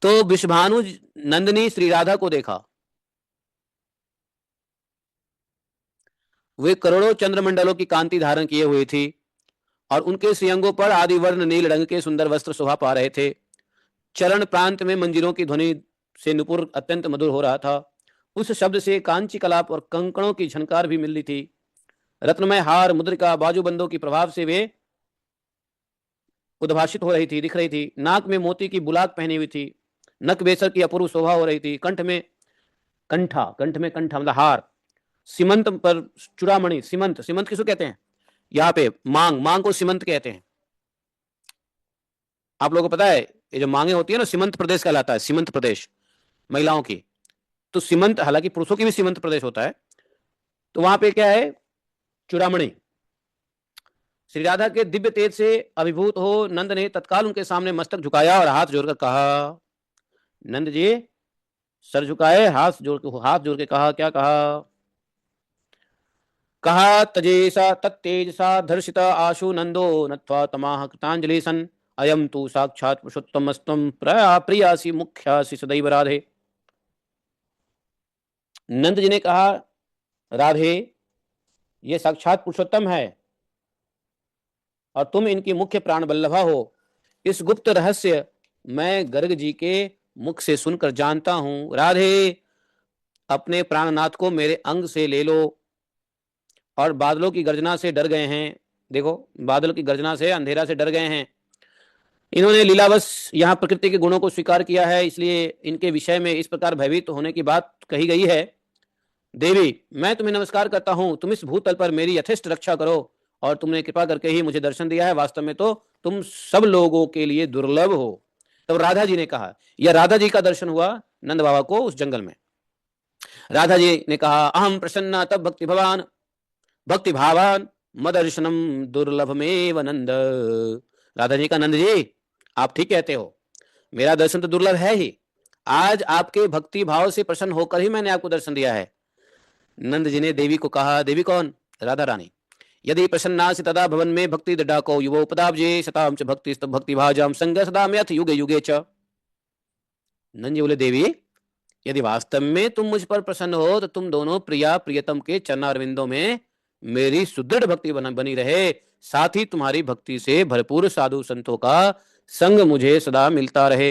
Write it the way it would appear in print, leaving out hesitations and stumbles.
तो विषभानु नंदिनी श्री राधा को देखा। वे करोड़ों चंद्रमंडलों की कांति धारण किए हुए थी और उनके श्रीअंगों पर आदि वर्ण नील रंग के सुंदर वस्त्र शोभा पा रहे थे। चरण प्रांत में मंजीरों की ध्वनि से नुपुर अत्यंत मधुर हो रहा था। उस शब्द से कांची कलाप और कंकणों की झनकार भी मिल रही थी। रत्नमय हार, मुद्रिका, बाजूबंदों की प्रभाव से वे उद्भाषित हो रही थी, दिख रही थी। नाक में मोती की बुलाक पहनी हुई थी। नक बेसर की अपूर्व शोभा हो रही थी। कंठ में कंठा मतलब हार। सीमंत पर चूड़ामणि, सीमंत, सीमंत किसको कहते हैं? यहाँ पे मांग, मांग को सीमंत कहते हैं। आप लोगों को पता है ये जो मांगे होती है ना, सीमंत प्रदेश कहलाता है, सीमंत प्रदेश महिलाओं की। तो सीमंत, हालांकि पुरुषों की भी सीमंत प्रदेश होता है। तो वहां पे क्या है? चूड़ामणि। श्री राधा के दिव्य तेज से अभिभूत हो नंद ने तत्काल उनके सामने मस्तक झुकाया और हाथ जोड़कर कहा, नंद जी सर झुकाए, हाथ जोड़ के कहा, क्या कहा? कहा, तजेसा तत्तेजसा धर्षिता आशु नंदो नत्वा तमाह कृतांजलि सन अयम तु साक्षात पुरुषोत्तमस्तम प्रियासी मुख्यासी सदैव राधे। नंद जी ने कहा, राधे ये साक्षात पुरुषोत्तम है और तुम इनकी मुख्य प्राण बल्लभा हो। इस गुप्त रहस्य मैं गर्ग जी के मुख से सुनकर जानता हूं। राधे अपने प्राणनाथ को मेरे अंग से ले लो। और बादलों की गर्जना से डर गए हैं। देखो, बादल की गर्जना से, अंधेरा से डर गए हैं। इन्होंने लीलावश यहाँ प्रकृति के गुणों को स्वीकार किया है, इसलिए इनके विषय में इस प्रकार भयभीत होने की बात कही गई है। देवी मैं तुम्हें नमस्कार करता हूं, तुम इस भूतल पर मेरी यथेष्ट रक्षा करो और तुमने कृपा करके ही मुझे दर्शन दिया है। वास्तव में तो तुम सब लोगों के लिए दुर्लभ हो। तब राधा जी ने कहा, यह राधा जी का दर्शन हुआ नंद बाबा को उस जंगल में। राधा जी ने कहा, अहम प्रसन्ना तब भक्ति भावान मदर्शनम दुर्लभमेव नंद। राधा जी का, नंद जी आप ठीक कहते हो, मेरा दर्शन तो दुर्लभ है ही। आज आपके भक्ति भाव से प्रसन्न होकर ही मैंने आपको दर्शन दिया है। नंद जी ने देवी को कहा, देवी कौन? राधा रानी। यदि प्रसन्नासि तदा भवन में भक्ति दृढ़ाको युवोपदाब्जे शताम च भक्ति भक्ति भाजाम संग सदा में अथ युगे युगे च। नंद जी बोले, देवी यदि वास्तव में तुम मुझ पर प्रसन्न हो तो तुम दोनों प्रिया प्रियतम के चरणारविंदों में मेरी सुदृढ़ भक्ति बनी रहे। साथ ही तुम्हारी भक्ति से भरपूर साधु संतों का संग मुझे सदा मिलता रहे।